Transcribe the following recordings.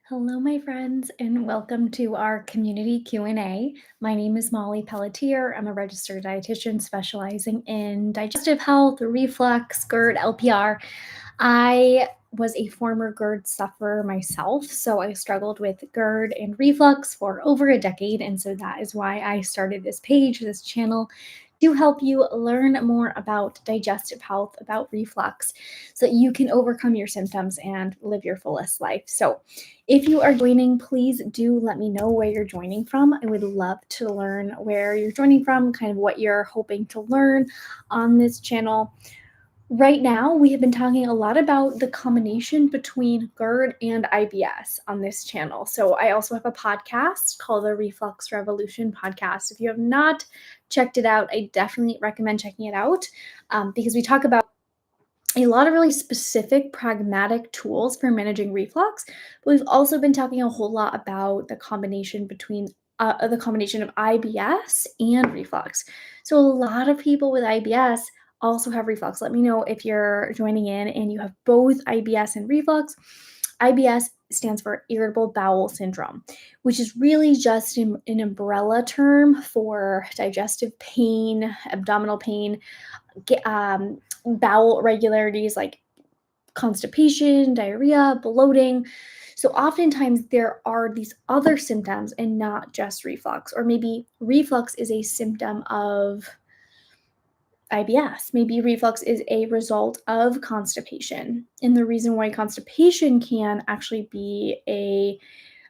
Hello, my friends, and welcome to our community Q&A. My name is Molly Pelletier. I'm a registered dietitian specializing in digestive health, reflux, GERD, LPR. I was a former GERD sufferer myself, so I struggled with GERD and reflux for over a decade, and so that is why I started this page, this channel, to help you learn more about digestive health, about reflux, so that you can overcome your symptoms and live your fullest life. So if you are joining, please do let me know where you're joining from. I would love to learn where you're joining from, kind of what you're hoping to learn on this channel. Right now, we have been talking a lot about the combination between GERD and IBS on this channel. So I also have a podcast called the Reflux Revolution podcast. If you have not checked it out, I definitely recommend checking it out because we talk about a lot of really specific pragmatic tools for managing reflux, but we've also been talking a whole lot about the combination of IBS and reflux. So a lot of people with IBS also have reflux. Let me know if you're joining in and you have both IBS and reflux. IBS stands for irritable bowel syndrome, which is really just an umbrella term for digestive pain, abdominal pain, bowel irregularities like constipation, diarrhea, bloating. So oftentimes there are these other symptoms and not just reflux, or maybe reflux is a symptom of IBS. Maybe reflux is a result of constipation. And the reason why constipation can actually be a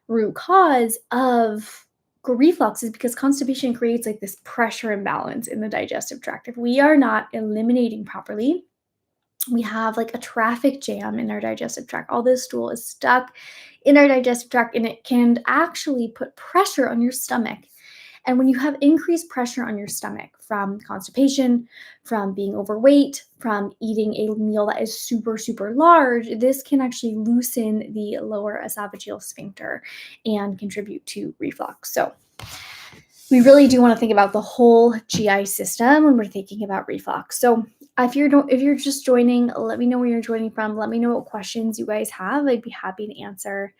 root cause of reflux is because constipation creates like this pressure imbalance in the digestive tract. If we are not eliminating properly, we have like a traffic jam in our digestive tract. All this stool is stuck in our digestive tract and it can actually put pressure on your stomach. And when you have increased pressure on your stomach from constipation, from being overweight, from eating a meal that is super, super large, this can actually loosen the lower esophageal sphincter and contribute to reflux. So we really do want to think about the whole GI system when we're thinking about reflux. So if you're just joining, let me know where you're joining from. Let me know what questions you guys have. I'd be happy to answer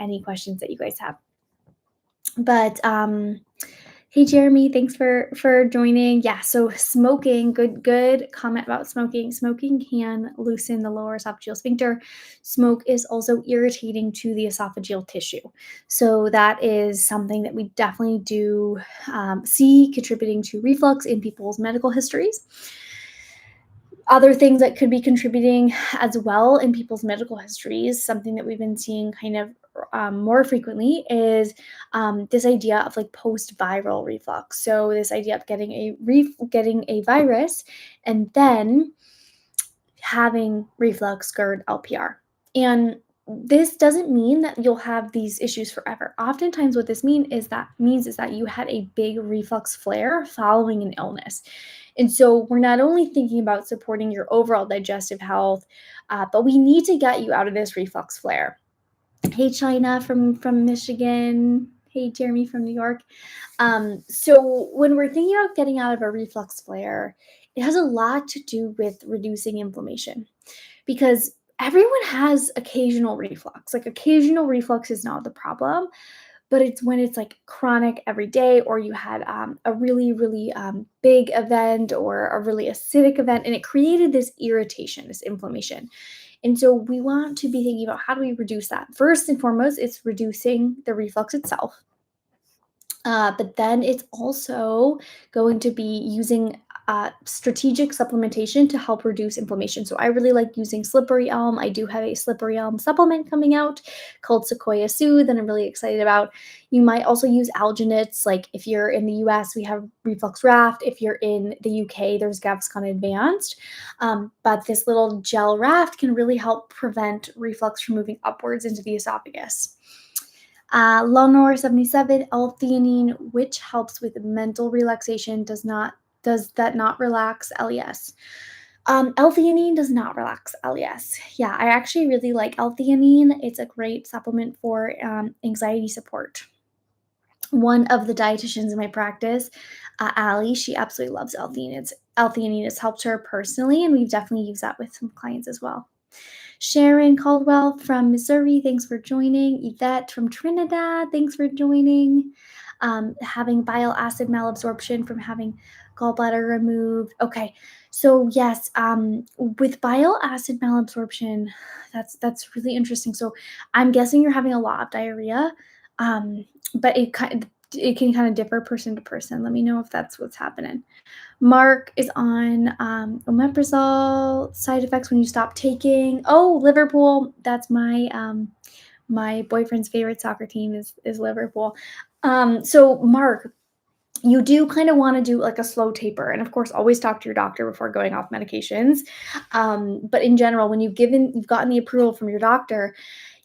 any questions that you guys have. But hey Jeremy, thanks for joining. Yeah, so smoking, good comment about smoking. Smoking can loosen the lower esophageal sphincter. Smoke is also irritating to the esophageal tissue. So that is something that we definitely do see contributing to reflux in people's medical histories. Other things that could be contributing as well in people's medical histories, something that we've been seeing kind of more frequently is this idea of like post-viral reflux. So this idea of getting a virus and then having reflux, GERD, LPR. And this doesn't mean that you'll have these issues forever. Oftentimes what this means is that you had a big reflux flare following an illness. And so we're not only thinking about supporting your overall digestive health, but we need to get you out of this reflux flare. Hey, China from Michigan. Hey, Jeremy from New York. So when we're thinking about getting out of a reflux flare, it has a lot to do with reducing inflammation because everyone has occasional reflux. Like occasional reflux is not the problem, but it's when it's like chronic every day, or you had a really, really big event or a really acidic event, and it created this irritation, this inflammation. And so we want to be thinking about how do we reduce that? First and foremost, it's reducing the reflux itself. But then it's also going to be using strategic supplementation to help reduce inflammation. So I really like using slippery elm. I do have a slippery elm supplement coming out called Sequoia Soothe that I'm really excited about. You might also use alginates. Like if you're in the US, we have Reflux Raft. If you're in the UK, there's Gaviscon Advanced. But this little gel raft can really help prevent reflux from moving upwards into the esophagus. Lenore 77, L-theanine, which helps with mental relaxation, does that not relax LES? L-theanine does not relax LES. Yeah, I actually really like L-theanine. It's a great supplement for anxiety support. One of the dietitians in my practice, Allie, she absolutely loves L-theanine. L-theanine has helped her personally, and we've definitely used that with some clients as well. Sharon Caldwell from Missouri, thanks for joining. Yvette from Trinidad, thanks for joining. Having bile acid malabsorption from having gallbladder removed. Okay, so yes, with bile acid malabsorption, that's really interesting. So I'm guessing you're having a lot of diarrhea, but it can kind of differ person to person. Let me know if that's what's happening. Mark is on omeprazole side effects when you stop taking. Oh, Liverpool. That's my boyfriend's favorite soccer team is Liverpool. So Mark, you do kind of want to do like a slow taper, and of course, always talk to your doctor before going off medications. But in general, when you've gotten the approval from your doctor,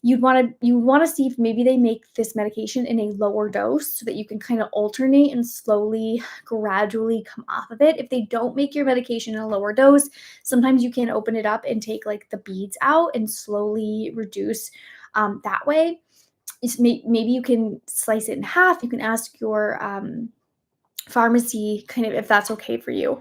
you want to see if maybe they make this medication in a lower dose so that you can kind of alternate and slowly gradually come off of it. If they don't make your medication in a lower dose, sometimes you can open it up and take like the beads out and slowly reduce that way. Maybe you can slice it in half. You can ask your pharmacy kind of if that's okay for you.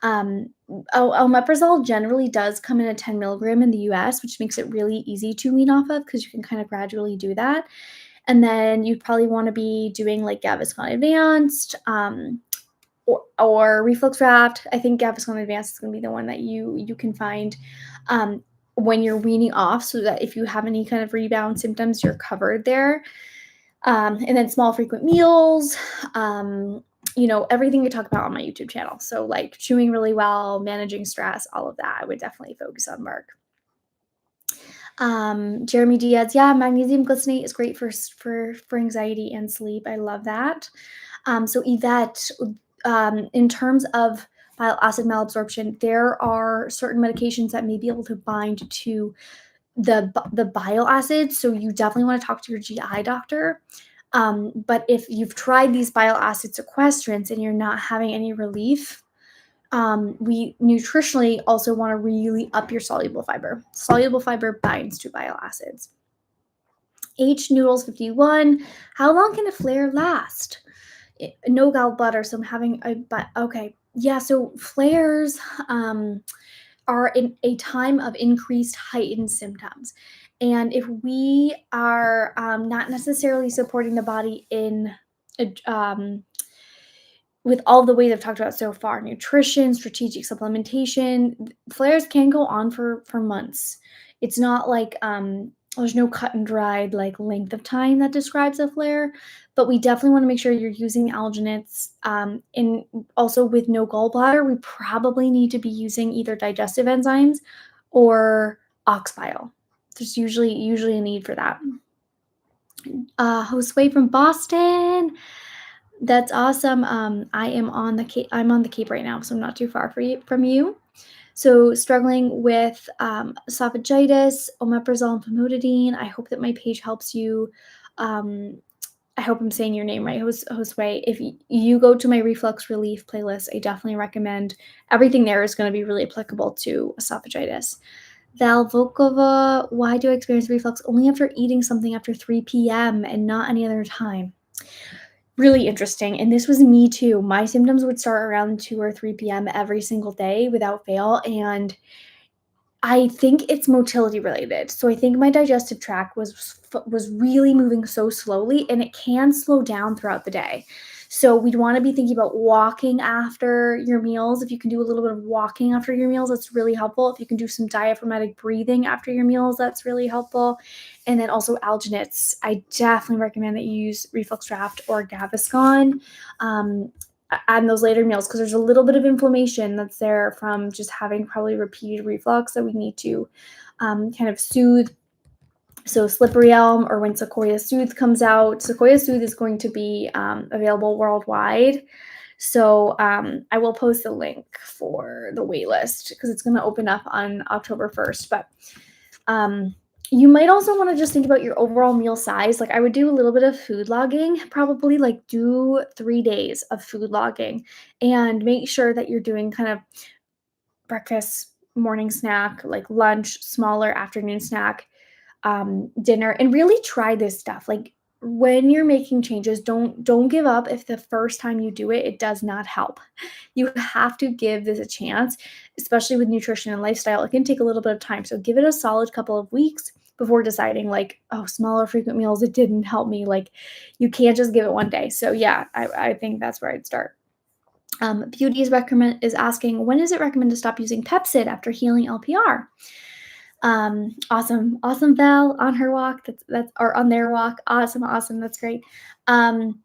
Omeprazole generally does come in a 10 milligram in the US, which makes it really easy to wean off of because you can kind of gradually do that. And then you'd probably want to be doing like Gaviscon Advanced or Reflux Raft. I think Gaviscon Advanced is going to be the one that you can find when you're weaning off, so that if you have any kind of rebound symptoms, you're covered there. And then small frequent meals, everything we talk about on my YouTube channel. So like chewing really well, managing stress, all of that, I would definitely focus on, Mark. Jeremy Diaz, yeah, magnesium glycinate is great for anxiety and sleep. I love that. So Yvette, in terms of bile acid malabsorption, there are certain medications that may be able to bind to the bile acids. So you definitely want to talk to your GI doctor. But if you've tried these bile acid sequestrants and you're not having any relief, we nutritionally also want to really up your soluble fiber. Soluble fiber binds to bile acids. H Noodles 51, how long can a flare last? No gallbladder, so I'm having okay. Yeah, so flares are in a time of increased heightened symptoms. And if we are not necessarily supporting the body in with all the ways I've talked about so far, nutrition, strategic supplementation, flares can go on for months. It's not like there's no cut and dried like length of time that describes a flare, but we definitely want to make sure you're using alginates. And also with no gallbladder, we probably need to be using either digestive enzymes or ox bile. There's usually a need for that. Josue from Boston. That's awesome. I'm on the Cape right now, so I'm not too far from you. So struggling with esophagitis, omeprazole, and famotidine. I hope that my page helps you. I hope I'm saying your name right, Josue. If you go to my reflux relief playlist, I definitely recommend. Everything there is going to be really applicable to esophagitis. Val Volkova, why do I experience reflux only after eating something after 3 p.m. and not any other time? Really interesting. And this was me too. My symptoms would start around 2 or 3 p.m. every single day without fail. And I think it's motility related. So I think my digestive tract was really moving so slowly, and it can slow down throughout the day. So we'd want to be thinking about walking after your meals. If you can do a little bit of walking after your meals, that's really helpful. If you can do some diaphragmatic breathing after your meals, that's really helpful. And then also alginates. I definitely recommend that you use Reflux Draft or Gaviscon on those later meals, because there's a little bit of inflammation that's there from just having probably repeated reflux that we need to kind of soothe. So Slippery Elm, or when Sequoia Soothe comes out. Sequoia Soothe is going to be available worldwide. So I will post the link for the waitlist because it's going to open up on October 1st. But you might also want to just think about your overall meal size. Like I would do a little bit of food logging, probably like do 3 days of food logging, and make sure that you're doing kind of breakfast, morning snack, like lunch, smaller afternoon snack, dinner, and really try this stuff. Like when you're making changes, don't give up if the first time you do it, it does not help. You have to give this a chance, especially with nutrition and lifestyle. It can take a little bit of time. So give it a solid couple of weeks before deciding like, oh, smaller frequent meals, it didn't help me. Like you can't just give it one day. So yeah, I think that's where I'd start. Beauty is asking, when is it recommended to stop using Pepsid after healing LPR? Awesome, Val, on her walk. That's or on their walk. Awesome. That's great. Um,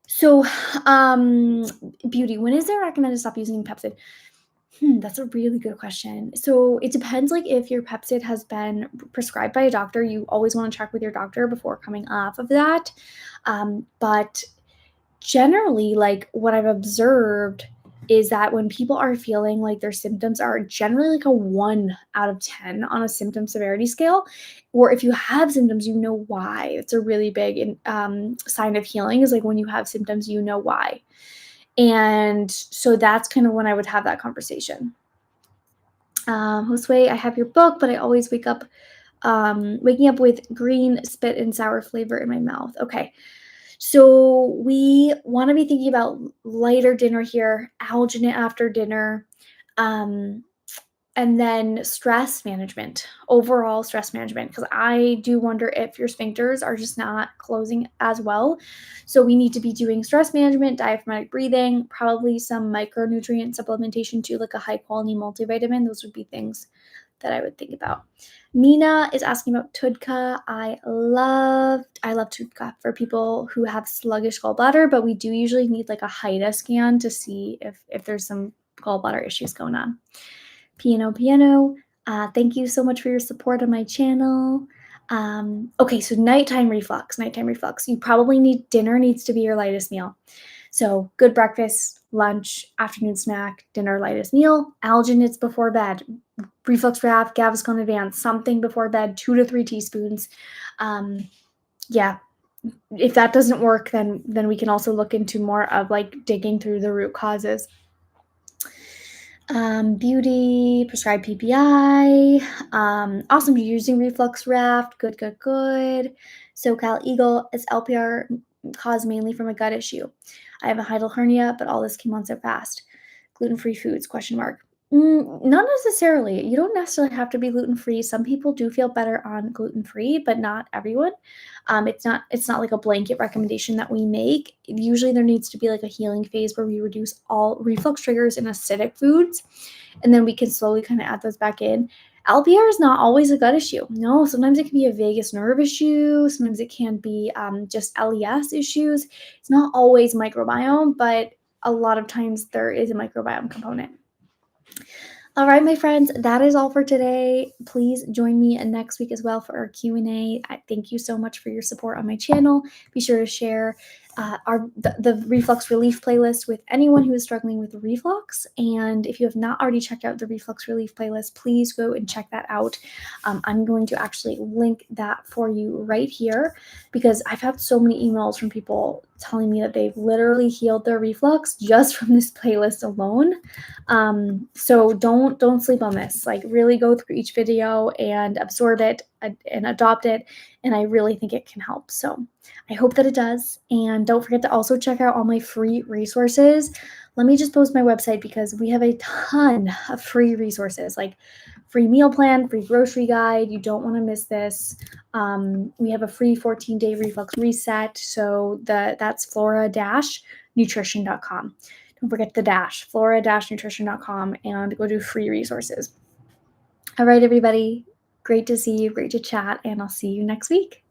so, Beauty, when is it recommended to stop using Pepsid? That's a really good question. So it depends, like if your Pepsid has been prescribed by a doctor, you always want to check with your doctor before coming off of that. But generally, like what I've observed is that when people are feeling like their symptoms are generally like a 1 out of 10 on a symptom severity scale, or if you have symptoms, you know why. It's a really big sign of healing is like when you have symptoms, you know why. And so that's kind of when I would have that conversation. Josue, I have your book, but I always waking up with green spit and sour flavor in my mouth. Okay. So we want to be thinking about lighter dinner here, alginate after dinner, and then stress management, overall stress management, because I do wonder if your sphincters are just not closing as well. So we need to be doing stress management, diaphragmatic breathing, probably some micronutrient supplementation too, like a high quality multivitamin. Those would be things that I would think about. Mina is asking about TUDCA. I love TUDCA for people who have sluggish gallbladder, but we do usually need like a HIDA scan to see if there's some gallbladder issues going on. Piano. Thank you so much for your support on my channel. Okay, so nighttime reflux. You probably need dinner needs to be your lightest meal. So good breakfast, lunch, afternoon snack, dinner, lightest meal, alginates before bed, reflux wrap, Gaviscon Advance, something before bed, 2 to 3 teaspoons. Yeah, if that doesn't work, then we can also look into more of like digging through the root causes. Beauty, prescribed PPI. Awesome, you're using Reflux Raft. Good. SoCal Eagle, is LPR caused mainly from a gut issue. I have a hiatal hernia, but all this came on so fast. Gluten-free foods, question mark. Not necessarily. You don't necessarily have to be gluten-free. Some people do feel better on gluten-free, but not everyone. It's not like a blanket recommendation that we make. Usually there needs to be like a healing phase where we reduce all reflux triggers and acidic foods, and then we can slowly kind of add those back in. LPR is not always a gut issue. No, sometimes it can be a vagus nerve issue. Sometimes it can be just LES issues. It's not always microbiome, but a lot of times there is a microbiome component. All right, my friends, that is all for today. Please join me next week as well for our Q&A. Thank you so much for your support on my channel. Be sure to share the reflux relief playlist with anyone who is struggling with reflux. And if you have not already checked out the reflux relief playlist, please go and check that out. I'm going to actually link that for you right here because I've had so many emails from people telling me that they've literally healed their reflux just from this playlist alone. So don't sleep on this. Like really go through each video and absorb it and adopt it. And I really think it can help. So I hope that it does. And don't forget to also check out all my free resources. Let me just post my website because we have a ton of free resources like free meal plan, free grocery guide. You don't want to miss this. We have a free 14-day reflux reset. So that's flora-nutrition.com. Don't forget the dash, flora-nutrition.com, and go to free resources. All right, everybody. Great to see you. Great to chat. And I'll see you next week.